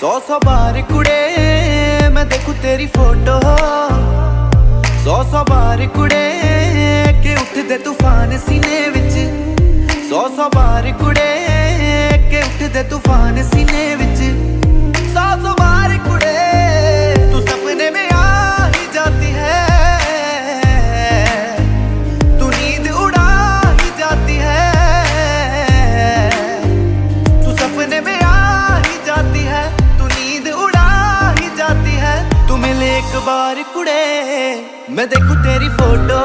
100 बार कुड़े मैं देखूं तेरी फोटो, 100 बार कुड़े के उठदे तूफान सीने विच, 100 बार कुड़े के उठदे तूफान सीने विच, 100 बार कुड़े तू सपने में आ ही जाती है, तू नींद उड़ा ही जाती है, तू सपने में आ ही जाती है, तू नींद उड़ा ही जाती है। तू मिले एक बार कुड़े मैं देखूं तेरी फोटो,